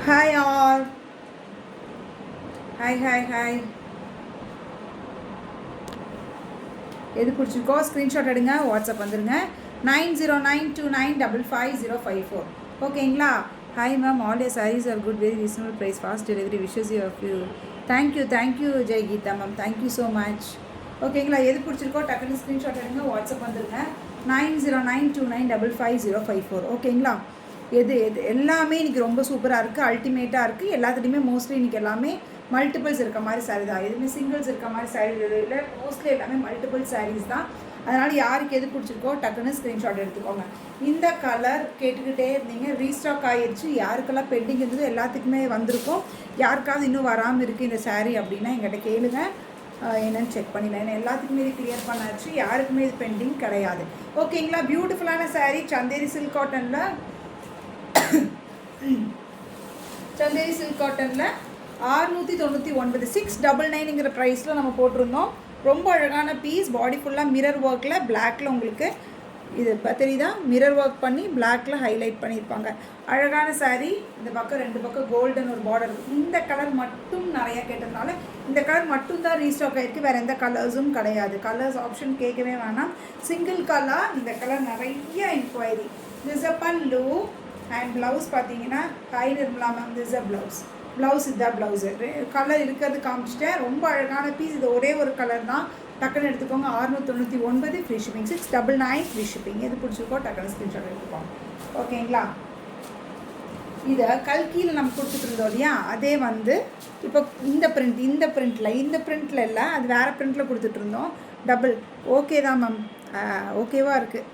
Hi all. Hi. எது பிடிச்சிருக்கோ screenshot எடுங்க, வாட்ஸ்அப் வந்துடுங்க 9092955054. ஓகேங்களா? Hi ma'am, all your saris are good, very reasonable price, fast delivery, wishes you of you. Thank you Jai Geetha ma'am, thank you so much. ஓகேங்களா? எது பிடிச்சிருக்கோ டக்குன்னு ஸ்க்ரீன்ஷாட் எடுங்க, வாட்ஸ்அப் வந்துடுங்க 9092955054. ஓகேங்களா? எது எல்லாமே இன்றைக்கி ரொம்ப சூப்பராக இருக்குது, அல்டிமேட்டாக இருக்குது. எல்லாத்துலேயுமே மோஸ்ட்லி இன்றைக்கி எல்லாமே மல்டிபிள்ஸ் இருக்க மாதிரி சாரீ தான். எதுவுமே சிங்கிள்ஸ் இருக்க மாதிரி சாரீ இல்லை, மோஸ்ட்லி எல்லாமே மல்டிபிள் சாரீஸ் தான். அதனால் யாருக்கு எது பிடிச்சிருக்கோ டக்குன்னு ஸ்க்ரீன்ஷாட் எடுத்துக்கோங்க. இந்த கலர் கேட்டுக்கிட்டே இருந்தீங்க, ரீஸ்டாக் ஆகிடுச்சு. யாருக்கெல்லாம் பெண்டிங் இருந்தது எல்லாத்துக்குமே வந்திருக்கும். யாருக்காவது இன்னும் வராமல் இருக்குது இந்த சாரீ அப்படின்னா எங்கிட்ட கேளுங்க, என்னென்னு செக் பண்ணிடலாம். ஏன்னா எல்லாத்துக்குமே இது கிளியர் பண்ணாச்சு, யாருக்குமே இது பெண்டிங் கிடையாது. ஓகேங்களா? பியூட்டிஃபுல்லான சாரீ சந்தேரி சில்க் காட்டனில், சந்தேரி சில்க் காட்டனில் 699 699ங்கிற ப்ரைஸில் நம்ம போட்டிருந்தோம். ரொம்ப அழகான பீஸ், பாடி ஃபுல்லாக மிரர் ஒர்க்கில் பிளாக்கில் உங்களுக்கு இது தெரியுதா, மிரர் ஒர்க் பண்ணி பிளாக்கில் ஹைலைட் பண்ணியிருப்பாங்க. அழகான சாரீ. இந்த பக்கம் 2 பக்கம் கோல்டன் ஒரு பார்டர் இருக்குது. இந்த கலர் மட்டும் நிறையா கேட்டதுனால இந்த கலர் மட்டும் தான் ரீஸ்டாக் ஆகிருக்கு, வேறு எந்த கலர்ஸும் கிடையாது. கலர்ஸ் ஆப்ஷன் கேட்கவே வேணாம், சிங்கிள் கலர். இந்த கலர் நிறைய enquiry. This a pallu and blouse பார்த்தீங்கன்னா high Nirmala ma'am, this a blouse இதுதான் ப்ளவுஸு. கலர் இருக்கிறது காமிச்சிட்டேன். ரொம்ப அழகான பீஸ். இது ஒரே ஒரு கலர் தான், டக்குன்னு எடுத்துக்கோங்க. 699 ஃப்ரீ ஷிப்பிங், 699 ஃப்ரீ ஷிப்பிங். எது பிடிச்சிருக்கோ டக்குன்னு ஸ்க்ரீன்ஷாட் எடுத்துக்கோங்க. ஓகேங்களா? இதை கல்கியில் நம்ம கொடுத்துட்டு இருந்தோம் இல்லையா, அதே வந்து இப்போ இந்த பிரிண்ட்டில் இல்லை, அது வேறு பிரிண்ட்டில் கொடுத்துட்ருந்தோம். டபுள் ஓகே தான் மேம், ஓகேவாக இருக்குது.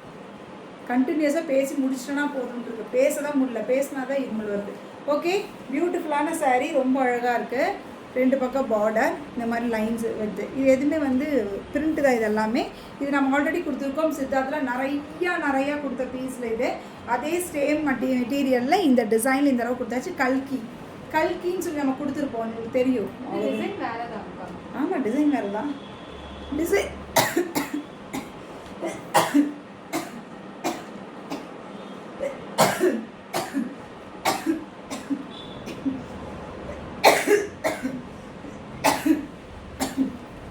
கண்டினியூஸாக பேசி முடிச்சிட்டோன்னா போதுன்ட்டுருக்கு, பேச தான் முடியல, பேசினா தான் இருமல் வருது. ஓகே, பியூட்டிஃபுல்லான சாரீ, ரொம்ப அழகாக இருக்குது. 2 பக்கம் பார்டர், இந்த மாதிரி லைன்ஸ் வருது. இது எதுவுமே வந்து பிரிண்ட்டு தான், இது எல்லாமே. இது நம்ம ஆல்ரெடி கொடுத்துருக்கோம் சித்தார்த்தில், நிறையா கொடுத்த பீஸில் இது. அதே சேம் மெட்டீரியலில் இந்த டிசைனில் இந்த அளவு கொடுத்தாச்சு. கல்கின்னு சொல்லி நம்ம கொடுத்துருப்போம், உங்களுக்கு தெரியும். டிசைன் வேறு தான். ஆமாம், டிசைன் வேறு தான். டிசைன்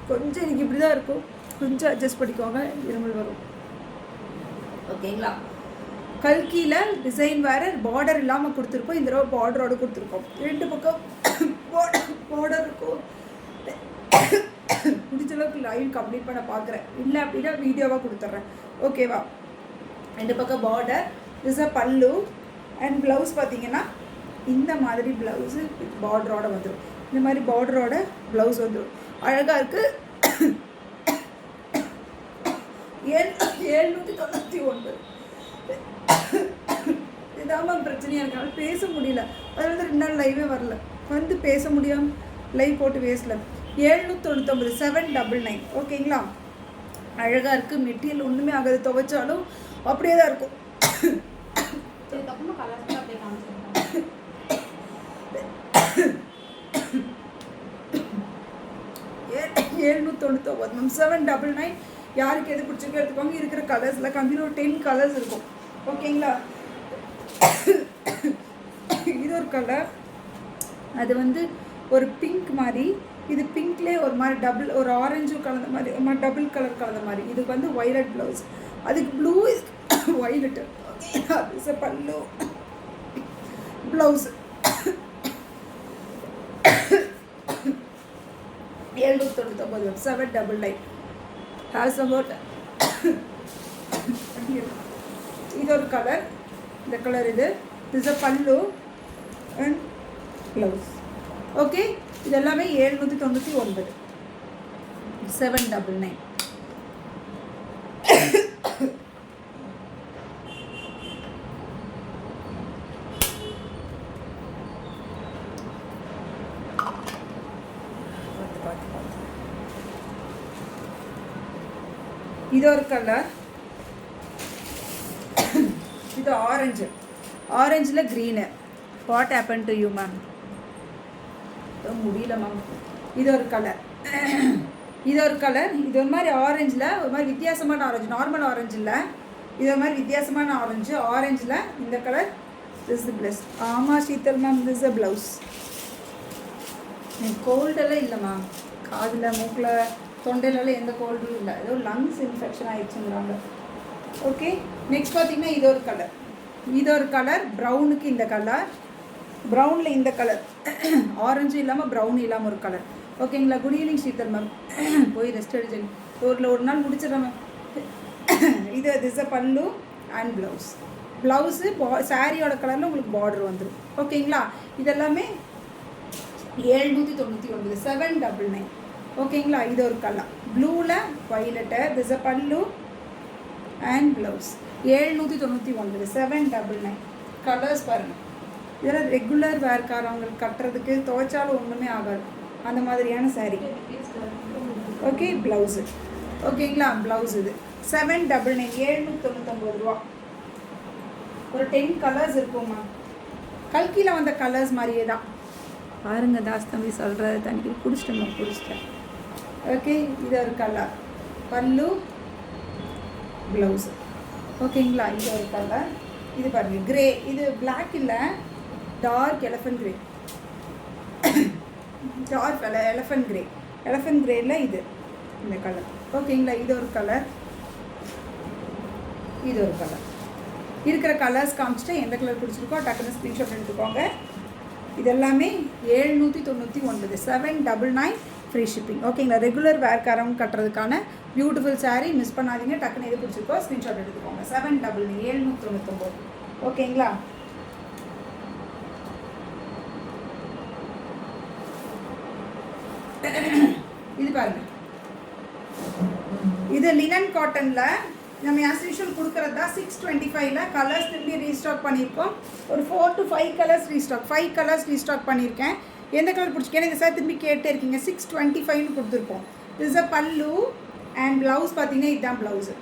கொஞ்சம் எனக்கு இப்படி தான் இருக்கும், கொஞ்சம் அட்ஜஸ்ட் பண்ணிக்கோங்க, இருமல் வரும். ஓகேங்களா? கல்கியில் டிசைன் வேறு, பார்டர் இல்லாமல் கொடுத்துருப்போம். இந்த தடவை பார்டரோடு கொடுத்துருக்கோம். 2 பக்கம் பார்டர் இருக்கும். முடிஞ்சளவுக்கு லைவ் கம்ப்ளீட் பண்ண பார்க்குறேன், இல்லை அப்படின்னா வீடியோவாக கொடுத்துட்றேன். ஓகேவா? 2 பக்கம் border, this a pallu and blouse பார்த்தீங்கன்னா இந்த மாதிரி ப்ளவுஸு பார்டரோட வந்துடும். இந்த மாதிரி பார்டரோட ப்ளவுஸ் வந்துடும். அழகாக இருக்குது. 799. இதாமல் பிரச்சனையாக இருக்கனால பேச முடியல, அதனால 2 நாள் லைவே வரல, வந்து பேச முடியாமல் லைவ் போட்டு பேசல. 799 799. ஓகேங்களா? அழகாக இருக்குது. மெட்டீரியல் ஒன்றுமே ஆகாது, துவைச்சாலும் அப்படியே தான் இருக்கும். 799 மேம், 799. யாருக்கு எது பிடிச்சிருக்கோ எடுத்துக்கோங்க. இருக்கிற கலர்ஸில் கம்மியாக ஒரு 10 கலர்ஸ் இருக்கும். ஓகேங்களா? இது ஒரு கலர், அது வந்து ஒரு பிங்க் மாதிரி. இது பிங்க்லேயே ஒரு மாதிரி டபுள், ஒரு ஆரஞ்சு கலந்த மாதிரி, ஒரு மாதிரி டபுள் கலர் கலந்த மாதிரி. இதுக்கு வந்து ஒய்லட் ப்ளவுஸ், அதுக்கு ப்ளூ ஒய்லட்டு. ஓகே, பல்லு ப்ளவுஸ் 799 799. ஹேஸ் அபவுட் இது ஒரு கலர், இந்த கலர் இது. This a pallu and blouse. Okay, இது எல்லாமே 799 799. இது ஒரு கலர், இது ஆரஞ்சில் green. What happen to you ma'am? முடியல மேம். இது ஒரு கலர், இது ஒரு மாதிரி ஆரஞ்சில் ஒரு மாதிரி வித்தியாசமான ஆரஞ்சு, நார்மல் ஆரஞ்சு இல்லை, இது ஒரு மாதிரி வித்தியாசமான ஆரஞ்சில் இந்த கலர் திஸ் இஸ் பிளஸ். ஆமாம் Sheetal ma'am, this is a blouse. கோல்டெல்லாம் இல்லைம்மா, காதில் மூக்கில் தொண்டையிலலாம் எந்த கோல்டும் இல்லை, ஏதோ லங்ஸ் இன்ஃபெக்ஷன் ஆகிடுச்சுங்கிறாங்க. ஓகே, நெக்ஸ்ட் பார்த்தீங்கன்னா இது ஒரு கலர், இது ஒரு கலர், ப்ரௌனுக்கு இந்த கலர், ப்ரௌனில் இந்த கலர், ஆரஞ்சு இல்லாமல் ப்ரௌன் இல்லாமல் ஒரு கலர். ஓகேங்களா? குட் ஈவினிங் சீத்தல் மேம், போய் ரெஸ்ட் எடுத்துங்க, ஒரு நாள் முடிச்சிடறேன் மேம். இது this a pallu and blouse. Blouse சாரியோட கலரில் உங்களுக்கு பார்டர் வந்துடும். ஓகேங்களா? இதெல்லாமே 799, 799. ஓகேங்களா? இது ஒரு கலர் ப்ளூவில் violet, this a pallu and blouse. 799, 799. Colours பாருங்கள். இதெல்லாம் ரெகுலர் வேர்க்காரவங்களுக்கு கட்டுறதுக்கு துவைச்சாலும் ஒன்றுமே ஆகாது, அந்த மாதிரியான சாரீ. Okay, blouse. ஓகேங்களா? ப்ளவுஸ் இது 799, 799 ரூபா. ஒரு 10 கலர்ஸ் இருக்குமா, கல்கியில் வந்த கலர்ஸ் மாதிரியே தான் பாருங்க. தாஸ் தம்பி சொல்கிறது தண்ணி குடிச்சிட்டேன். ஓகே, இது ஒரு கலர், பல்லு ப்ளவுஸு. ஓகேங்களா? இது ஒரு கலர். இது பாருங்கள் கிரே, இது பிளாக் இல்லை, dark elephant grey, dark elephant grey, elephant கிரேயில் இது இந்த கலர். ஓகேங்களா? இது ஒரு கலர், இது ஒரு கலர். இருக்கிற கலர்ஸ் காமிச்சிட்டு எந்த கலர் பிடிச்சிருக்கோ டக்குன்னு ஸ்க்ரீன்ஷாட் எடுத்துக்கோங்க. இதெல்லாமே 799, 799 ஃப்ரீ ஷிப்பிங். ஓகேங்களா? ரெகுலர் வேர்க்காரவங்க கட்டுறதுக்கான பியூட்டிஃபுல் சாரீ, மிஸ் பண்ணாதீங்க. டக்குன்னு எது பிடிச்சிருக்கோ ஸ்க்ரீன்ஷாட் எடுத்துக்கோங்க. 799, 799. ஓகேங்களா? இது பாருங்கள், இது லினன் காட்டனில் நம்ம ஆஸ் யூஷுவல் கொடுக்குறது தான். 625ல் கலர்ஸ் திரும்பி ரீஸ்டாக் பண்ணியிருக்கோம். ஒரு 4 to 5 colours restock, 5 colours restock பண்ணியிருக்கேன். எந்த கலர் பிடிச்சிக்கேன்னு இந்த சார் திரும்பி கேட்டே இருக்கீங்க. 625ன்னு கொடுத்துருக்கோம். This a pallu and blouse பார்த்தீங்கன்னா இதுதான் ப்ளவுஸு,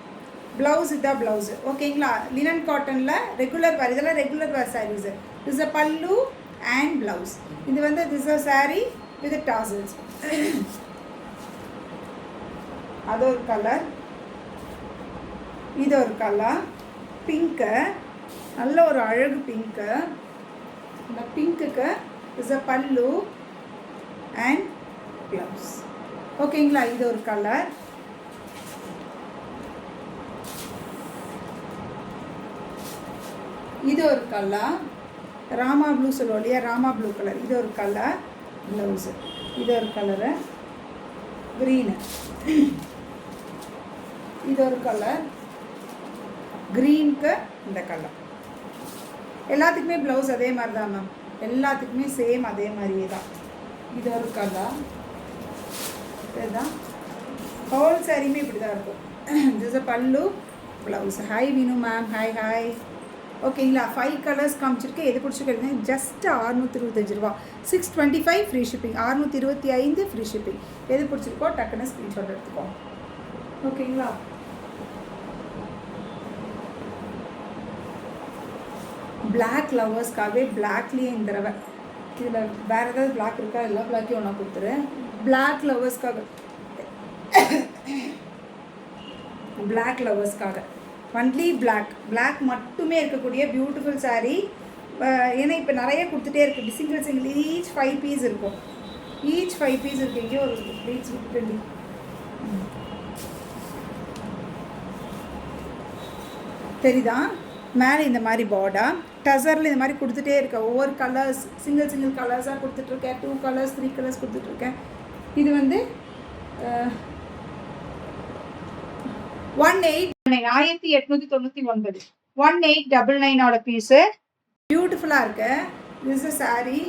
ப்ளவுஸ் இதுதான் ப்ளவுஸு. ஓகேங்களா? லினன் காட்டனில் ரெகுலர் வேர், இதெல்லாம் regular wear saris. This a pallu and blouse. இது வந்து this uh sari with tassels. அது ஒரு கலர், இது ஒரு கலர் பிங்க்கு, நல்ல ஒரு அழகு பிங்க்கு. இந்த பிங்க்குக்கு is a pallu and blouse. ஓகேங்களா? இது ஒரு கலர். இது ஒரு கலர், ராமா ப்ளூ சொல்லுவோம் இல்லையா, ராமா ப்ளூ கலர். இது ஒரு கலர் ப்ளவுஸு. இது ஒரு கலரு க்ரீனு. இது ஒரு கலர் க்ரீனுக்கு இந்த கலர். எல்லாத்துக்குமே ப்ளவுஸ் அதே மாதிரி தான் மேம், எல்லாத்துக்குமே சேம் அதே மாதிரியே தான். இது ஒரு கலர், இதுதான் ஹோல் சாரியுமே இப்படி தான் இருக்கும். திஸ் அ பல்லு blouse. Hi Vinu ma'am, hi hi. ஓகேங்களா? 5 கலர்ஸ் காமிச்சிருக்கு. எது பிடிச்சிருக்கீங்க? ஜஸ்ட் 625 ரூபா, 625 ஃப்ரீ ஷிப்பிங், 625 ஃப்ரீ ஷிப்பிங். எது பிடிச்சிருக்கோ டக்குன்னு ஸ்க்ரீன்ஷாட் எடுத்துக்கோ. ஓகேங்களா? பிளாக் லவர்ஸ்க்காகவே பிளாக்லேயே இந்த தடவை இதில் வேறு ஏதாவது பிளாக் இருக்கா? எல்லா பிளாக்கையும் ஒன்றா கொடுத்துரு. பிளாக் லவர்ஸ்க்காக, பிளாக் லவர்ஸ்க்காக ஒன்லி பிளாக் மட்டுமே இருக்கக்கூடிய பியூட்டிஃபுல் சாரீ. ஏன்னா இப்போ நிறைய கொடுத்துட்டே இருக்குது. சிங்கிள் ஈச் 5 பீஸ் இருக்கும், ஈச் 5 பீஸ் இருக்குது. இங்கே ஒரு பீஸ் விட்டு தெரியுதா? மேலே இந்த மாதிரி பார்டர் டசரில் இந்த மாதிரி கொடுத்துட்டே இருக்கேன். ஒவ்வொரு கலர்ஸ் சிங்கிள் கலர்ஸாக கொடுத்துட்ருக்கேன். 2 கலர்ஸ் 3 கலர்ஸ் கொடுத்துட்ருக்கேன். இது வந்து 1899, 1899 பீஸு. பியூட்டிஃபுல்லாக இருக்கு. திஸ் இஸ் சாரீ,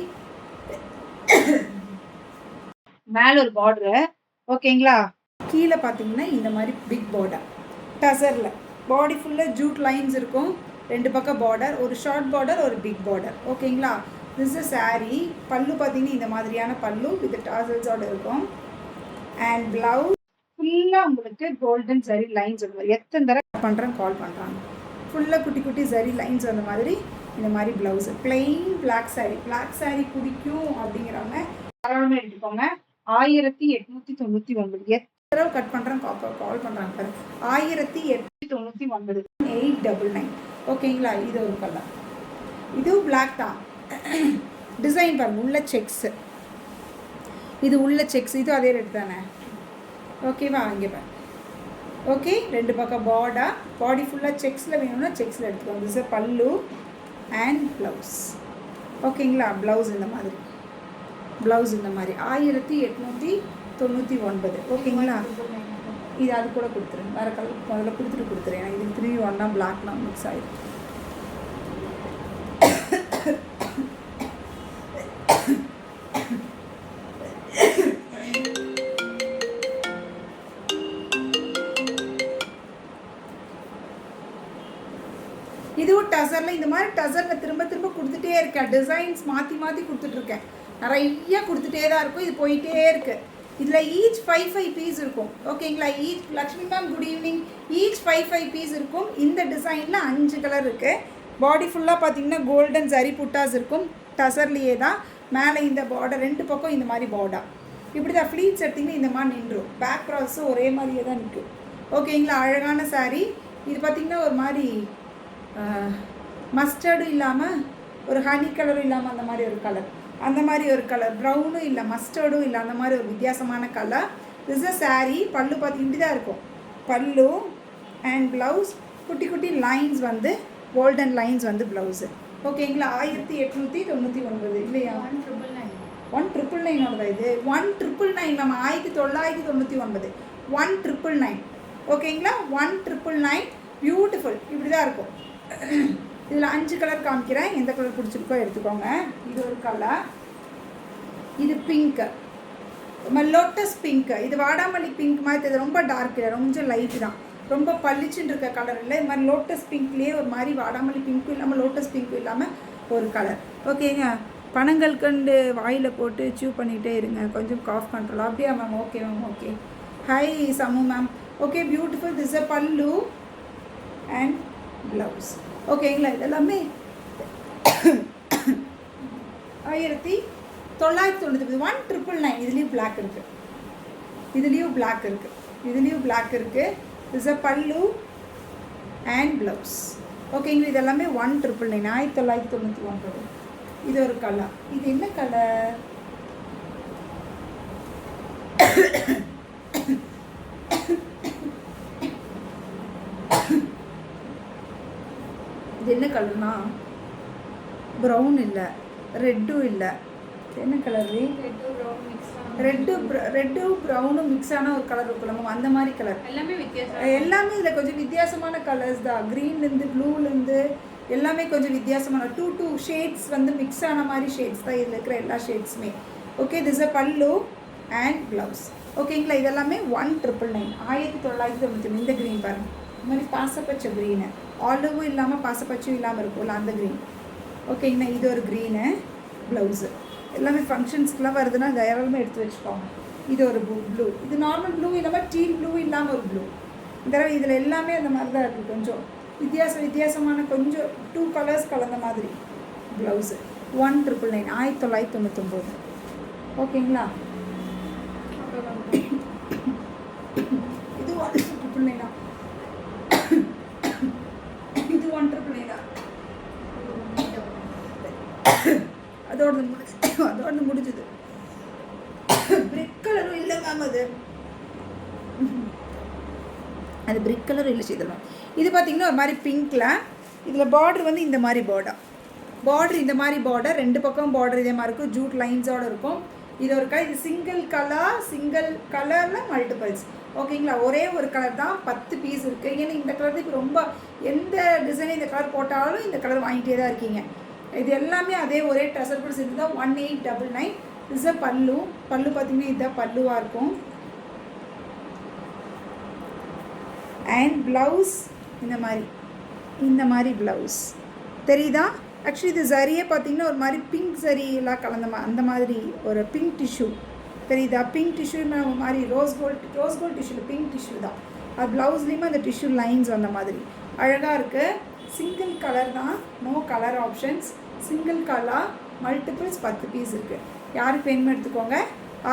மேலே ஒரு பார்டரு. ஓகேங்களா? கீழே பார்த்தீங்கன்னா இந்த மாதிரி பிக் பார்டர் டசரில், பாடி ஃபுல்லாக ஜூட் லைன்ஸ் இருக்கும். 2 பக்கம் பார்டர், ஒரு ஷார்ட் பார்டர், ஒரு பிக் பார்டர். ஓகேங்களா? This is sari. பல்லு பார்த்தீங்கன்னா இந்த மாதிரியான பல்லு வித் டாசல்ஸோடு இருக்கும். அண்ட் ப்ளவுஸ் ஃபுல்லாக உங்களுக்கு கோல்டன் சரி லைன்ஸ் வரும். எத்தனை தடவை பண்ணுறேன் கால் பண்ணுறாங்க. ஃபுல்லாக குட்டி குட்டி சரி லைன்ஸ் வந்த மாதிரி இந்த மாதிரி ப்ளவுஸு. பிளெயின் பிளாக் சாரீ பிடிக்கும் அப்படிங்கிறவங்க தாராளமாக எடுத்துக்கோங்க. 1899. எத்தனை தடவை கட் பண்ணுறேன் கால் பண்ணுறாங்க பாரு. 1899, 899. ஓகேங்களா? இது ஒரு கலர். இதுவும் பிளாக் தான். டிசைன் பாருங்கள், உள்ள செக்ஸு, இது உள்ள செக்ஸ், இது அதே ரேட் தானே. ஓகேவா, இங்கே பாரு. ஓகே, ரெண்டு பக்கம் பாடி ஃபுல்லாக செக்ஸில் வேணும்னா செக்ஸில் எடுத்துக்கோங்க. திஸ் பல்லு அண்ட் ப்ளவுஸ். ஓகேங்களா, ப்ளவுஸ் இந்த மாதிரி, ப்ளவுஸ் இந்த மாதிரி 1899. ஓகேங்களா, இது அது கூட கொடுத்துருங்க. வேறு கலர் முதல்ல கொடுத்துருங்க. எனக்கு இது 3 ஒன்றா பிளாக்னா மிக்ஸ் ஆகிடும். இதுவும் டசரில், இந்த மாதிரி டசரில் திரும்ப திரும்ப கொடுத்துட்டே இருக்கேன். டிசைன்ஸ் மாற்றி மாற்றி கொடுத்துட்ருக்கேன். நிறைய கொடுத்துட்டே தான் இருக்கும். இது போயிட்டே இருக்குது. இதில் ஈச் 5 பீஸ் இருக்கும். ஓகேங்களா, each Lakshmi ma'am good evening. Each 5 piece இருக்கும். இந்த டிசைனில் 5 கலர் இருக்குது. பாடி ஃபுல்லாக பார்த்தீங்கன்னா கோல்டன் ஜரி புட்டாஸ் இருக்கும். டசர்லேயே தான். மேலே இந்த பார்டர், 2 பக்கம் இந்த மாதிரி பார்டர். இப்படி தான் ஃப்ளீட்ஸ் எடுத்திங்கன்னா இந்த மாதிரி நின்றும். பேக் க்ராஸும் ஒரே மாதிரியே தான் நிற்கும். ஓகேங்களா, அழகான சாரீ. இது பார்த்திங்கன்னா ஒரு மாதிரி மஸ்டர்டும் இல்லாமல் ஒரு ஹனி கலரும் இல்லாமல் அந்த மாதிரி ஒரு கலர், அந்த மாதிரி ஒரு கலர், ப்ரௌனும் இல்லை மஸ்டர்டும் இல்லை, அந்த மாதிரி ஒரு வித்தியாசமான கலர். This uh sari. பல்லு பார்த்து இப்படி தான் இருக்கும். பல்லு அண்ட் ப்ளவுஸ் குட்டி குட்டி லைன்ஸ் வந்து கோல்டன் லைன்ஸ் வந்து ப்ளவுஸு. ஓகேங்களா, 1899 இல்லையா? 1999 இது 1999 மேம். 1999 1999. ஓகேங்களா, 1999. பியூட்டிஃபுல். இப்படி தான் இருக்கும். இதில் 5 கலர் காமிக்கிறேன். எந்த கலர் பிடிச்சிருக்கோ எடுத்துக்கோங்க. இது ஒரு கலர், இது பிங்க்கு, லோட்டஸ் பிங்க்கு. இது வாடாமல்லி பிங்க் மாதிரி. இது ரொம்ப டார்க் இல்லை, கொஞ்சம் லைட்டு தான். ரொம்ப பளிச்சுன்னு இருக்க கலர் இல்லை. இது மாதிரி லோட்டஸ் பிங்க்லேயே ஒரு மாதிரி வாடாமல்லி பிங்க்கும் இல்லாமல் லோட்டஸ் பிங்க்கும் இல்லாமல் ஒரு கலர். ஓகேங்க, பனங்கள் கண்டு வாயில் போட்டு சூ பண்ணிகிட்டே இருங்க, கொஞ்சம் காஃப் கண்ட்ரோல். அப்படியா ma'am? Okay ma'am, okay. Hi Samu ma'am. Okay, beautiful. This a pallu and blouse. ஓகேங்களா, இதெல்லாமே 1999. 1999. இதுலேயும் பிளாக் இருக்குது, இதுலேயும் பிளாக் இருக்குது, இதுலேயும் பிளாக் இருக்குது. This a pallu and blouse. ஓகேங்களா, இதெல்லாமே 1999. 1999. இது ஒரு கலர். இது என்ன கலர்? இது என்ன கலர்னா ப்ரௌன் இல்லை, ரெட்டும் இல்லை. என்ன கலர்? ரெட்டும் ப்ரௌனும் மிக்ஸ் ஆன ஒரு கலர் இருக்குல்ல, அந்த மாதிரி கலர். எல்லாமே இதில் கொஞ்சம் வித்தியாசமான கலர்ஸ் தான். க்ரீன்லேருந்து ப்ளூலேருந்து எல்லாமே கொஞ்சம் வித்தியாசமான 2 ஷேட்ஸ் வந்து மிக்ஸ் ஆன மாதிரி ஷேட்ஸ் தான் இதில் இருக்கிற எல்லா ஷேட்ஸுமே. Okay, this a pallu and blouse. ஓகேங்களா, இதெல்லாமே 1999. 1999. இந்த க்ரீன் பாருங்கள், இந்த மாதிரி பாசப்பச்சை க்ரீனு, ஆலிவும் இல்லாமல் பாசப்பச்சும் இல்லாமல் இருக்கும்ல அந்த க்ரீன். ஓகேங்கண்ணா, இது ஒரு க்ரீனு ப்ளவுஸு. எல்லாமே ஃபங்க்ஷன்ஸ்க்குலாம் வருதுன்னா தாராளமாக எடுத்து வச்சுக்கோங்க. இது ஒரு ப்ளூ, இது நார்மல் ப்ளூ இல்லாமல் டீல் ப்ளூ இல்லாமல் ஒரு ப்ளூ. இந்த தடவை இதில் எல்லாமே அந்த மாதிரி தான் இருக்குது. கொஞ்சம் வித்தியாசமான கொஞ்சம் 2 கலர்ஸ் கலந்த மாதிரி ப்ளவுஸு. 1999. 1999. ஓகேங்களா, இது 1999. இது 1999. அதோட முடிஞ்சது. பிரிக் கலரும் இல்லை மேம். அது பிரிக் கலரும் இல்லை செய்தலாம். இது பார்த்தீங்கன்னா ஒரு மாதிரி பிங்க்கில், இதில் பார்டர் வந்து இந்த மாதிரி பார்டர் இந்த மாதிரி பார்டர், 2 பக்கம் பார்டர் இதே மாதிரி இருக்கும், ஜூட் லைன்ஸோடு இருக்கும். இது ஒரு இது சிங்கிள் கலரில் மல்டிபிள்ஸ். ஓகேங்களா, ஒரே ஒரு கலர் தான் 10 பீஸ் இருக்குது. ஏன்னா இந்த கலர் இப்போ ரொம்ப எந்த டிசைன் இந்த கலர் போட்டாலும் இந்த கலர் வாங்கிட்டே தான் இருக்கீங்க. இது எல்லாமே அதே ஒரே டசர் கூட சேர்த்து தான் 1899. இஸ் அ பல்லு. பல்லு பார்த்தீங்கன்னா இதுதான் பல்லுவாக இருக்கும். அண்ட் ப்ளவுஸ் இந்த மாதிரி ப்ளவுஸ் தெரியுதா? ஆக்சுவலி இது சரியே பார்த்தீங்கன்னா ஒரு மாதிரி பிங்க் சரியெல்லாம் கலந்த அந்த மாதிரி ஒரு பிங்க் டிஷ்யூ தெரியுதா? பிங்க் டிஷ்யூ மாதிரி ரோஸ் கோல்ட் டிஷ்யூவில் பிங்க் டிஷ்யூ தான். அது ப்ளவுஸ்லேயுமே அந்த டிஷ்யூ லைன்ஸ் அந்த மாதிரி அழகாக இருக்குது. சிங்கிள் கலர் தான், no colour options. Single colour multiples 10 piece இருக்குது. யாருக்கு வேணுமோ எடுத்துக்கோங்க.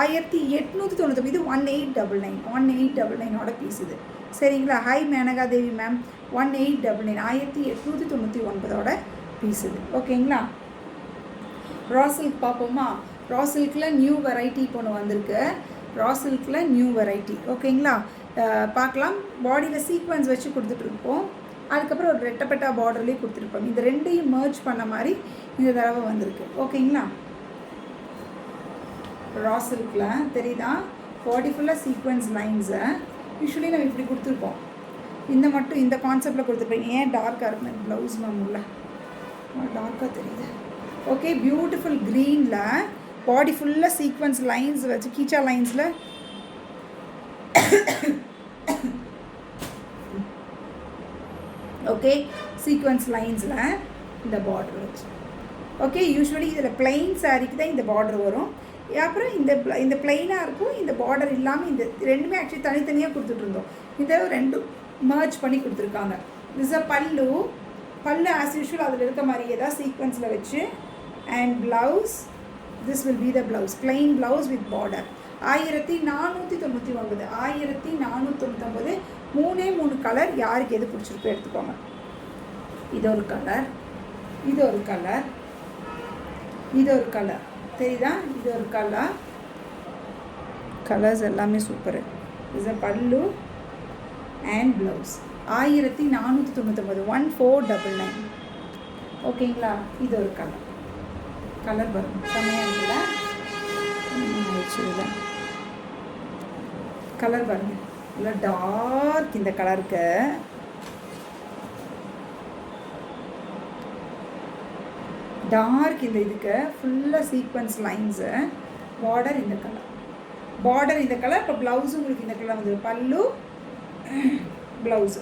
1899. இது 1899. 1899 பீஸ் இது. சரிங்களா? ஹாய் மேனகா தேவி மேம். 1899. 1899 பீஸ் இது. ஓகேங்களா? ரா சில்க் பார்ப்போமா? ரா சில்கில் நியூ வெரைட்டி இப்போ ஒன்று வந்திருக்கு. ரா சில்கில் நியூ வெரைட்டி. ஓகேங்களா? பார்க்கலாம். பாடியில் சீக்வன்ஸ் வச்சு கொடுத்துட்ருப்போம். அதுக்கப்புறம் ஒரு ரெட்டப்பட்டா பார்டர்லேயே கொடுத்துருப்போம். இந்த ரெண்டையும் மர்ஜ் பண்ண மாதிரி இந்த தடவை வந்திருக்கு. ஓகேங்களா? ரா சில்கில் தெரியுதா? பாடி ஃபுல்லாக சீக்வன்ஸ் லைன்ஸை யூஸ்வலி நம்ம இப்படி கொடுத்துருப்போம். இந்த மட்டும் இந்த கான்செப்டில் கொடுத்துருப்பேன். ஏன் டார்க்காக இருக்குன்னு ப்ளவுஸ் மேம் உள்ள டார்க்காக தெரியுது. ஓகே, பியூட்டிஃபுல் க்ரீனில் பாடி ஃபுல்லாக சீக்வன்ஸ் லைன்ஸ் வச்சு கீச்சா லைன்ஸில் ஓகே சீக்வன்ஸ் லைன்ஸில் இந்த பார்டர் வச்சு. ஓகே, யூஸ்வலி இதில் பிளெயின் சாரீக்கு தான் இந்த பார்டர் வரும். அப்புறம் இந்த பிளெயினாக இருக்கும், இந்த பார்டர் இல்லாமல் இந்த ரெண்டுமே ஆக்சுவலி தனித்தனியாக கொடுத்துட்ருந்தோம். இதை ரெண்டும் மர்ஜ் பண்ணி கொடுத்துருக்காங்க. திஸ் அ பல்லு. பல்லு ஆஸ் யூஷுவல் அதில் இருக்க மாதிரியே தான் சீக்வன்ஸில் வச்சு. And blouse, this will be the blouse, plain blouse with border. 1499. 1499. 3 colour. யாருக்கு எது பிடிச்சிருக்கோ எடுத்துக்கோங்க. இது ஒரு கலர், இது ஒரு கலர், இது ஒரு கலர். தெரியுதா? இது ஒரு கலர். கலர்ஸ் எல்லாமே super. Is a pallu and blouse. 1499. 1499. ஓகேங்களா? இது ஒரு கலர். கலர் வரும் செம்மையாக இருக்குல்ல? ஆயிடுச்சு. கலர் பாருங்க, நல்லா டார்க். இந்த கலருக்கு டார்க். இந்த இதுக்கு ஃபுல்லாக சீக்வன்ஸ் லைன்ஸு. பார்டர் இந்த கலர், பார்டர் இந்த கலர். இப்போ ப்ளவுஸு உங்களுக்கு இந்த கலர் வந்து பல்லு ப்ளவுஸு.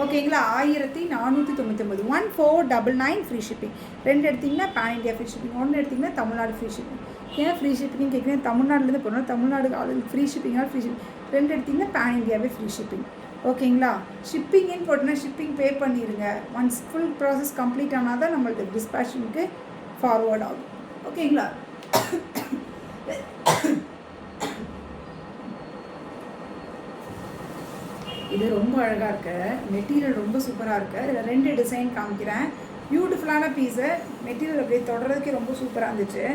ஓகேங்களா? 1499. 1499 ஃப்ரீ ஷிப்பிங். 2 எடுத்திங்கன்னா பேன் இண்டியா ஃப்ரீ ஷிப்பிங். 1 எடுத்திங்கன்னா தமிழ்நாடு ஃப்ரீ ஷிப்பிங். ஏன் ஃப்ரீ ஷிப்பிங் கேட்குறேன்? தமிழ்நாடுலேருந்து போனால் தமிழ்நாடு ஆளுக்கு ஃப்ரீ ஷிப்பிங்காக ஃப்ரீ ஷிப்பிங். 2 எடுத்திங்கன்னா பேன் இண்டியாவே ஃப்ரீ ஷிப்பிங். ஓகேங்களா? ஷிப்பிங்னு போட்டோன்னா ஷிப்பிங் பே பண்ணிடுங்க. ஒன்ஸ் ஃபுல் ப்ராசஸ் கம்ப்ளீட் ஆனால் தான் நம்மளுக்கு டிஸ்பேஷனுக்கு ஃபார்வர்ட் ஆகும். ஓகேங்களா? இது ரொம்ப அழகாக இருக்குது. மெட்டீரியல் ரொம்ப சூப்பராக இருக்குது. இதில் 2 டிசைன் காமிக்கிறேன். பியூட்டிஃபுல்லான பீஸு. மெட்டீரியல் அப்படியே தொடர்றதுக்கே ரொம்ப சூப்பராக இருந்துச்சு.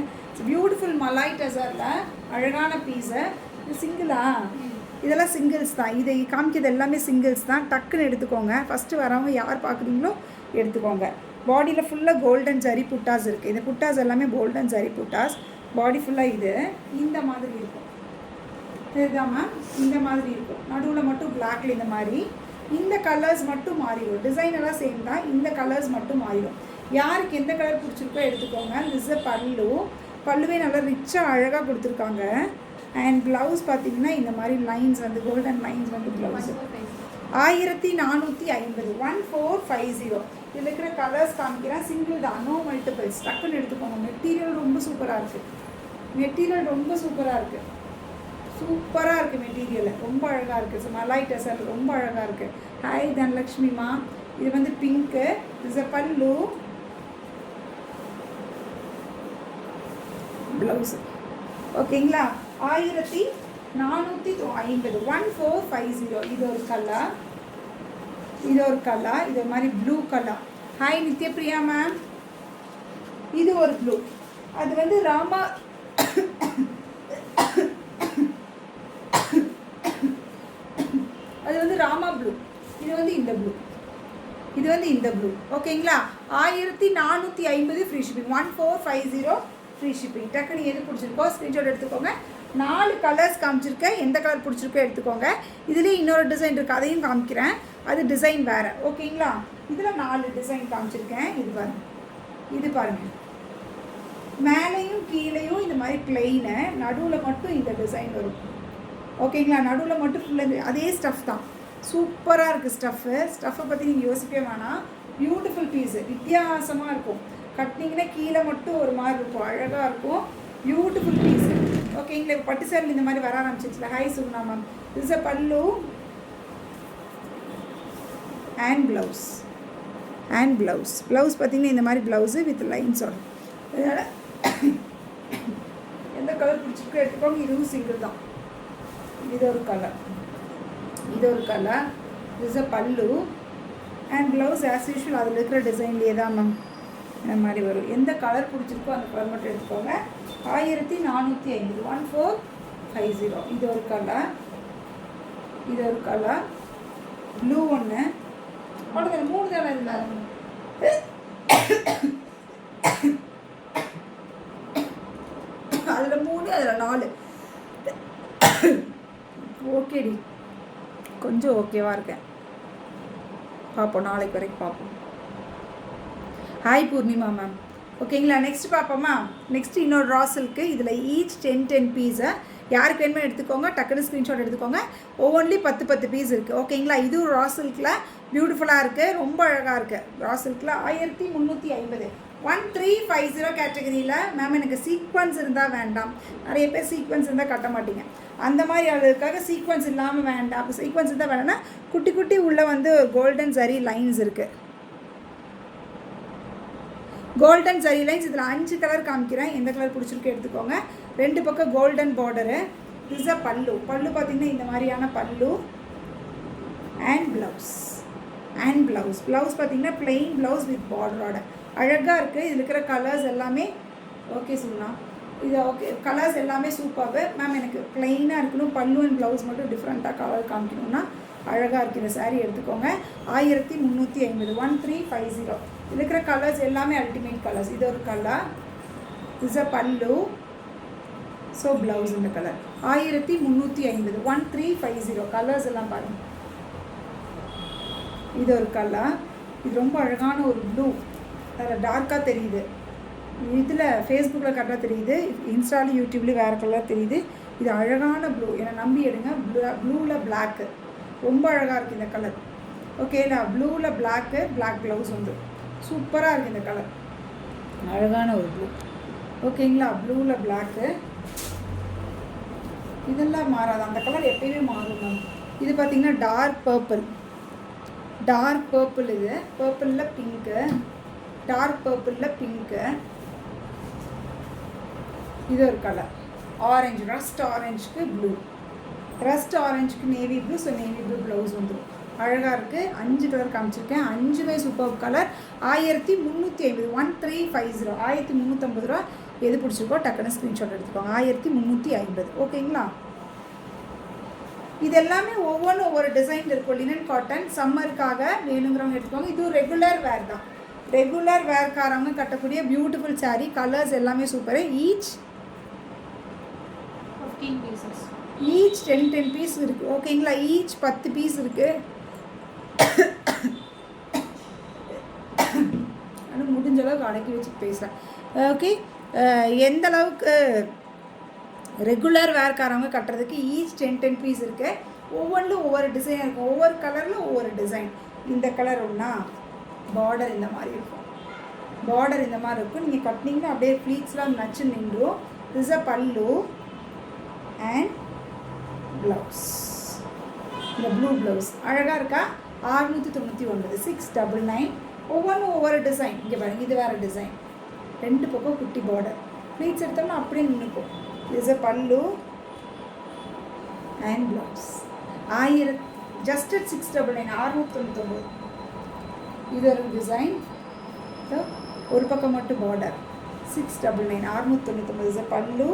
பியூட்டிஃபுல் மலாய் டசரில் அழகான பீஸு. இது சிங்கிளா? இதெல்லாம் சிங்கிள்ஸ் தான். இதை காமிக்கிறது எல்லாமே சிங்கிள்ஸ் தான். டக்குன்னு எடுத்துக்கோங்க. ஃபஸ்ட்டு வரவங்க யார் பார்க்குறீங்களோ எடுத்துக்கோங்க. பாடியில் ஃபுல்லாக கோல்டன் ஜரி புட்டாஸ் இருக்குது. இந்த புட்டாஸ் எல்லாமே கோல்டன் ஜரி புட்டாஸ். பாடி ஃபுல்லாக இது இந்த மாதிரி இருக்கும். இதுதான் மேம், இந்த மாதிரி இருக்கும். நடுவில் மட்டும் பிளாக்ல இந்த மாதிரி. இந்த கலர்ஸ் மட்டும் மாறிடும். டிசைன் எல்லாம் சேம் தான். இந்த கலர்ஸ் மட்டும் மாறிடும். யாருக்கு எந்த கலர் பிடிச்சிருக்கோ எடுத்துக்கோங்க. திஸ் பல்லு. பல்லுவே நல்லா ரிச்சாக அழகாக கொடுத்துருக்காங்க. அண்ட் ப்ளவுஸ் பார்த்தீங்கன்னா இந்த மாதிரி லைன்ஸ் வந்து கோல்டன் லைன்ஸ் வந்து ப்ளவுஸ். 1450. 1450. இதில் இருக்கிற கலர்ஸ் காமிக்கிறேன். சிங்கிள் தான், நோ மல்டிபிள்ஸ். டக்குன்னு எடுத்துக்கோங்க. மெட்டீரியல் ரொம்ப சூப்பராக இருக்குது. மெட்டீரியல் ரொம்ப சூப்பராக இருக்குது. சூப்பராக இருக்குது மெட்டீரியல். ரொம்ப அழகாக இருக்குது. மலாய் டசர் ரொம்ப அழகாக இருக்குது. ஹாய் தனலக்ஷ்மிமா. இது வந்து பிங்க்கு. இஸ் அ பல்லு, ப்ளவுஸு. ஓகேங்களா? 1450. 1450. இது ஒரு கலர், இது ஒரு கலர். இது மாதிரி blue colour. Hi Nithyapriya ma'am. இது ஒரு ப்ளூ. அது வந்து ராமா அது வந்து ராமா ப்ளூ. இது வந்து இந்த ப்ளூ. இது வந்து இந்த ப்ளூ. ஓகேங்களா? 1450 ஃப்ரீ ஷிப்பிங். 1450 free shipping. டக்குன்னு எது பிடிச்சிருக்கோ ஸ்க்ரீன்ஷாட் எடுத்துக்கோங்க. 4 கலர்ஸ் காமிச்சிருக்கேன். எந்த கலர் பிடிச்சிருக்கோ எடுத்துக்கோங்க. இதுலேயே இன்னொரு டிசைன் இருக்குது, அதையும் காமிக்கிறேன். அது டிசைன் வேறு. ஓகேங்களா? இதில் 4 டிசைன் காமிச்சிருக்கேன். இது பாருங்கள், இது பாருங்கள். மேலேயும் கீழேயும் இந்த மாதிரி பிளெயினு, நடுவில் மட்டும் இந்த டிசைன் வரும். ஓகேங்களா? நடுவில் மட்டும் ஃபுல்லாக அதே ஸ்டஃப் தான். சூப்பராக இருக்குது ஸ்டஃப்பு. ஸ்டஃப்பை பற்றி நீங்கள் யோசிக்கவே வேணாம். Beautiful piece. வித்தியாசமாக இருக்கும். கட்டினீங்கன்னா கீழே மட்டும் ஒரு மாதிரி இருக்கும். அழகாக இருக்கும். Beautiful piece. ஓகேங்களா? இப்போ பட்டு சேரில் இந்த மாதிரி வர ஆரம்பிச்சிச்சுல. Hi Suguna ma'am. This a pallu and blouse. And blouse. Blouse பார்த்தீங்கன்னா இந்த மாதிரி ப்ளவுஸு வித் லைன்ஸ் வரும். அதனால் எந்த கலர் பிடிச்சிருக்கோ எடுத்துக்கோங்க. இதுவும் சிங்கிள் தான். இது ஒரு கலர், இது ஒரு colour. This a pallu and blouse as usual அதில் இருக்கிற டிசைன்லேயே தான் மேம். இந்த மாதிரி வரும். எந்த கலர் பிடிச்சிருக்கோ அந்த கலர் மட்டும் எடுத்துக்கோங்க. 1450 1450. இது ஒரு கலர், இது ஒரு கலர் ப்ளூ ஒன்று, அவ்வளோதான் 3 தானே இதில். அதில் 3 அதில் 4. ஓகேடி, கொஞ்சம் ஓகேவாக இருக்கேன். பார்ப்போம், நாளைக்கு வரைக்கும் பார்ப்போம். Hi Poornima ma'am. ஓகேங்களா, நெக்ஸ்ட் பார்ப்போமா. நெக்ஸ்ட் இன்னொரு ரா சில்க்கு. இதில் ஈச் 10 பீஸை யாருக்கு வேணுமே எடுத்துக்கோங்க, டக்குனு ஸ்க்ரீன்ஷாட் எடுத்துக்கோங்க. ஒவ்வொன்றிலி 10 பீஸ் இருக்குது. ஓகேங்களா, இது ஒரு ரா சில்கில் பியூட்டிஃபுல்லாக இருக்குது, ரொம்ப அழகாக இருக்குது. ரா சில்கில் 1350 1350 கேட்டகரியில். மேம் எனக்கு சீக்வன்ஸ் இருந்தால் வேண்டாம். நிறைய பேர் சீக்வன்ஸ் இருந்தால் கட்ட மாட்டீங்க. அந்த மாதிரி அதுக்காக சீக்வன்ஸ் இல்லாமல் வேண்டாம். அப்போ சீக்வன்ஸ் இருந்தால் வேணும்னா குட்டி குட்டி உள்ளே வந்து கோல்டன் சரி லைன்ஸ் இருக்குது. கோல்டன் சரி லைன்ஸ் இதில் 5 கலர் காமிக்கிறேன். எந்த கலர் பிடிச்சிருக்கு எடுத்துக்கோங்க. 2 பக்கம் கோல்டன் பார்டரு. இஸ் அ பல்லு. பல்லு பார்த்திங்கன்னா இந்த மாதிரியான பல்லு. அண்ட் ப்ளவுஸ் பார்த்திங்கன்னா பிளெயின் ப்ளவுஸ் வித் பார்டரோட அழகாக இருக்குது. இதில் இருக்கிற கலர்ஸ் எல்லாமே ஓகே சொல்லலாம். இது ஓகே, கலர்ஸ் எல்லாமே சூப்பர்வு. மேம் எனக்கு பிளெயினாக இருக்கணும், பல்லு அண்ட் ப்ளவுஸ் மட்டும் டிஃப்ரெண்ட்டாக கலர் காமிக்கணும்னா அழகாக இருக்குது. இந்த சாரீ எடுத்துக்கோங்க. 1350 1350. இருக்கிற கலர்ஸ் எல்லாமே அல்டிமேட் கலர்ஸ். இது ஒரு கலர், இஸ் அ பல்லு. ஸோ ப்ளவுஸ் இந்த கலர் 1350 1350. கலர்ஸ் எல்லாம் பாருங்கள். இது ஒரு கலர், இது ரொம்ப அழகான ஒரு ப்ளூ, அதில் டார்க்காக தெரியுது. இதில் ஃபேஸ்புக்கில் கரெக்டாக தெரியுது, இன்ஸ்டாலையும் யூடியூப்லேயும் வேறு கலர் தெரியுது. இது அழகான ப்ளூ, என்னை நம்பி எடுங்க. ப்ளூவில் பிளாக்கு ரொம்ப அழகாக இருக்குது இந்த கலர். ஓகேங்களா, ப்ளூவில் பிளாக் ப்ளவுஸ் வந்து சூப்பராக இருக்குது இந்த கலர். அழகான ஒரு ப்ளூ. ஓகேங்களா, ப்ளூவில் பிளாக்கு. இதெல்லாம் மாறாது, அந்த கலர் எப்பயுமே மாறும் மேம். இது பார்த்திங்கன்னா டார்க் பர்பிள். இது பர்பிளில் பிங்க்கு, டார்க் பர்பிளில் பிங்க்கு. இது ஒரு கலர் ஆரஞ்சு, ரஸ்ட் ஆரஞ்சுக்கு ப்ளூ, ரஸ்ட் ஆரஞ்சுக்கு navy blue. So navy blue blouse வந்துடும். அழகாக இருக்குது. 5 கலர் காமிச்சிருக்கேன், 5மே சூப்பர் கலர். 1350 1350 1350 ரூபா. எது பிடிச்சிருக்கோ டக்குன்னு ஸ்க்ரீன்ஷாட் எடுத்துக்கோங்க. 1350. ஓகேங்களா, இது எல்லாமே ஒவ்வொன்றும் ஒவ்வொரு டிசைன் இருக்கும். லினன் காட்டன் சம்மருக்காக வேணுங்கிறவங்க எடுத்துக்கோங்க. இது ரெகுலர் வேர் தான், ரெகுலர் வேர்க்காரவங்க கட்டக்கூடிய பியூட்டிஃபுல் சாரீ. கலர்ஸ் எல்லாமே super. Each 15 pieces, each 10 piece இருக்குது. ஓகேங்களா, ஈச் 10 பீஸ் இருக்குது. ஆனால் முடிஞ்ச அளவுக்கு அடக்கி வச்சு பேசுகிறேன். ஓகே, எந்த அளவுக்கு ரெகுலர் வேர்க்காரவங்க கட்டுறதுக்கு ஈச் 10 பீஸ் இருக்குது. ஒவ்வொன்றும் ஒவ்வொரு டிசைன் இருக்கும், ஒவ்வொரு கலரில் ஒவ்வொரு டிசைன். இந்த கலர் ஒன்றா பார்டர் இந்த மாதிரி இருக்கும், பார்டர் இந்த மாதிரி இருக்கும். நீங்கள் கட்டினீங்கன்னா அப்படியே ப்ளீட்ஸ்லாம் நச்சு நின்றும். This a pallu and blouse. இந்த ப்ளூ ப்ளவுஸ் அழகாக இருக்கா. 699 699. ஒவ்வொன்றும் ஒவ்வொரு டிசைன். இங்கே பாருங்கள், இது வேறு டிசைன். 2 பக்கம் குட்டி பார்டர். ப்ளீட்ஸ் எடுத்தோம்னா அப்படியே நின்றுக்கும். This a pallu and blouse. Just 699 699. இது ஒரு டிசைன். ஒரு பக்கம் மட்டும் border. 699 699 is a pallu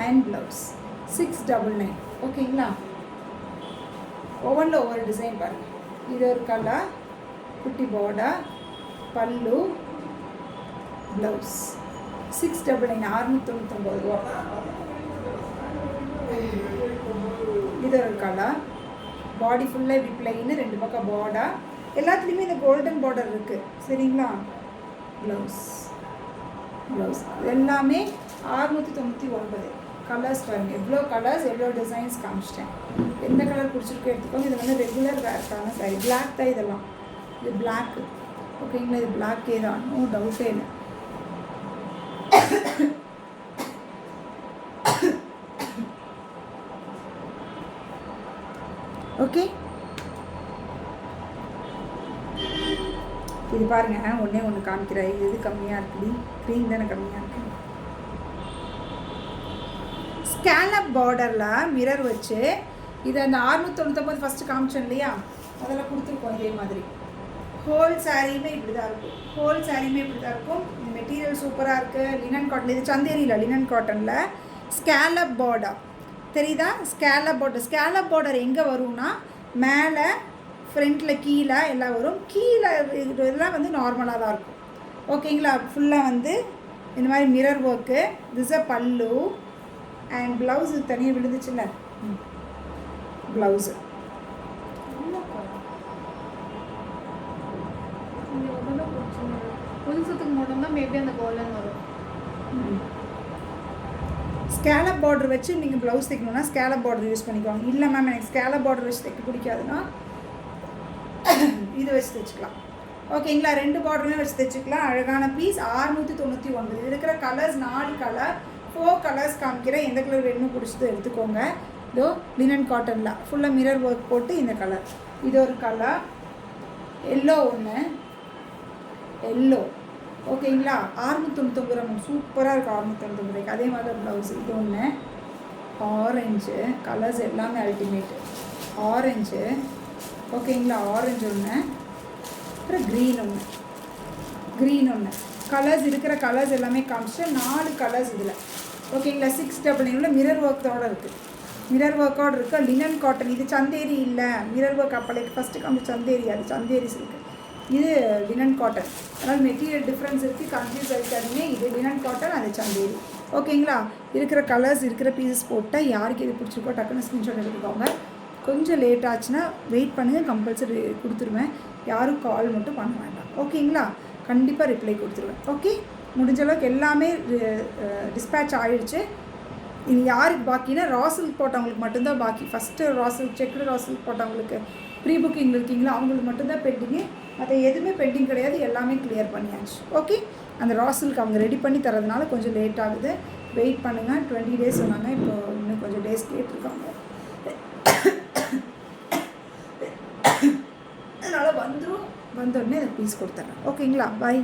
and blouse. 699. ஓகேங்களா, ஒவ்வொன்றில் ஒவ்வொரு டிசைன் பாருங்கள். இது ஒரு கலர், குட்டி பார்டர், பல்லு, ப்ளவுஸ். 699 699 ரூபா. இது ஒரு கலர், பாடி ஃபுல்லாக இப்படி பிளைன்னு 2 பக்கம் பார்டர். எல்லாத்துலேயுமே இந்த கோல்டன் பார்டர் இருக்குது. சரிங்களா, ப்ளவுஸ் எல்லாமே 699. கலர்ஸ் பாருங்கள், எவ்வளோ கலர்ஸ் எவ்வளோ டிசைன்ஸ் காமிச்சிட்டேன். எந்த கலர் பிடிச்சிருக்கோ எடுத்துக்கோங்க. இது வந்து ரெகுலர் வேர்க்கான சாரி. பிளாக் தான் இதெல்லாம். இது பிளாக்கு. ஓகேங்களா, இது பிளாக்கே தான், நோ டவுட்டே இல்லை. ஓகே, இது பாருங்கள், ஒன்று காமிக்கிறேன். இது கம்மியாக இருக்குது, க்ரீன் தானே கம்மியாக இருக்குது. ஸ்கேலப் பார்டரில் மிரர் வச்சு இது அந்த 699 ஃபஸ்ட்டு காமிச்சோம் இல்லையா, அதில் கொடுத்துருக்கோம் இதே மாதிரி. ஹோல் சாரியுமே இப்படி தான் இருக்கும். ஹோல் சாரியுமே இப்படி தான் இருக்கும். இந்த மெட்டீரியல் சூப்பராக இருக்குது. Linen cotton. இது சந்தேரியில் லினன் காட்டனில் ஸ்கேலப் பார்டர் தெரியுதா? Scallop border. ஸ்கேலப் பார்டர் எங்கே வரும்னா மேலே ஃப்ரண்ட்டில் கீழே எல்லாம் வரும். கீழே இதெல்லாம் வந்து நார்மலாக தான் இருக்கும். ஓகேங்களா? ஃபுல்லாக வந்து இந்த மாதிரி mirror work. This a pallu and blouse தனியாக விழுந்துச்சுல்ல ப்ளவுஸு. புதுசத்துக்கு மட்டும்தான் மேபி அந்த கோல்டன் வரும். ஸ்கேலப் பார்டர் வச்சு நீங்கள் ப்ளவுஸ் தைக்கணுன்னா ஸ்கேலப் பார்டர் யூஸ் பண்ணிக்குவாங்க. இல்லை மேம் எனக்கு ஸ்கேலப் பார்டர் வச்சு தைக்க பிடிக்காதுன்னா இது வச்சு தைச்சிக்கலாம். ஓகேங்களா? 2 பார்டருமே வச்சு தைச்சிக்கலாம். அழகான பீஸ். 699. இது இருக்கிற கலர்ஸ் 4 கலர் 4 கலர்ஸ் காமிக்கிறேன். எந்த கலர் வேணுமோ பிடிச்சது எடுத்துக்கோங்க. இதோ லினன் காட்டனில் ஃபுல்லாக மிரர் ஒர்க் போட்டு இந்த கலர். இது ஒரு கலர் எல்லோ ஒன்று. எல்லோ ஓகேங்களா? 699 ரூபா. சூப்பராக இருக்குது 699 ரூபாய்க்கு. அதே மாதிரி ப்ளவுஸ். இது ஒன்று ஆரஞ்சு. கலர்ஸ் எல்லாமே அல்டிமேட்டு. ஆரஞ்சு ஓகேங்களா? ஆரஞ்சு ஒன்று. அப்புறம் க்ரீன் ஒன்று. க்ரீன் ஒன்று. கலர்ஸ் இருக்கிற கலர்ஸ் எல்லாமே காமிச்சு 4 கலர்ஸ் இதில். ஓகேங்களா? 699 மிரர் ஒர்க்கோடு இருக்குது. மிரர் ஒர்க்கோடு இருக்குது. Linen cotton. இது சந்தேரி இல்லை. மிரர் ஒர்க் அப்பளைக்கு ஃபஸ்ட்டு காமிச்சு சந்தேரி. அது சந்தேரி சில்க்கு. இது லினன் காட்டன். அதனால் மெட்டீரியல் டிஃப்ரென்ஸ் இருக்குது. கன்ஃபியூஸ் ஆகிக்காதீங்க. இது லினன் காட்டன், அது சந்தேரி. ஓகேங்களா? இருக்கிற கலர்ஸ் இருக்கிற பீசஸ் போட்டால் யாருக்கு இது பிடிச்சிருக்கோ டக்குன்னு ஸ்க்ரீன்ஷாட் எடுத்துக்கோங்க. கொஞ்சம் லேட் ஆச்சுன்னா வெயிட் பண்ணுங்கள். கம்பல்சரி கொடுத்துருவேன். யாரும் கால் மட்டும் பண்ண வேண்டாம். ஓகேங்களா? கண்டிப்பாக ரிப்ளை கொடுத்துருவேன். ஓகே, முடிஞ்ச அளவுக்கு எல்லாமே டிஸ்பேட்ச் ஆகிடுச்சு. இது யாருக்கு பாக்கினா ராசில்க் போட்டவங்களுக்கு மட்டும்தான் பாக்கி. ஃபஸ்ட்டு ராசில்க் செக்குடு ராசில்க் போட்டவங்களுக்கு ப்ரீ புக்கிங் இருக்கீங்களா அவங்களுக்கு மட்டும்தான் பெண்டிங்கு. மற்ற எதுவுமே பெண்டிங் கிடையாது. எல்லாமே கிளியர் பண்ணியாச்சு. ஓகே, அந்த ராசில்க் அவங்க ரெடி பண்ணி தரதுனால கொஞ்சம் லேட் ஆகுது. வெயிட் பண்ணுங்கள். 20 டேஸ் சொன்னாங்க. இப்போ இன்னும் கொஞ்சம் டேஸ் கேட்டிருக்காங்க. அதனால் வந்துடும். வந்தோடனே அதை பீஸ் கொடுத்துட்றேன். ஓகேங்களா? பாய்.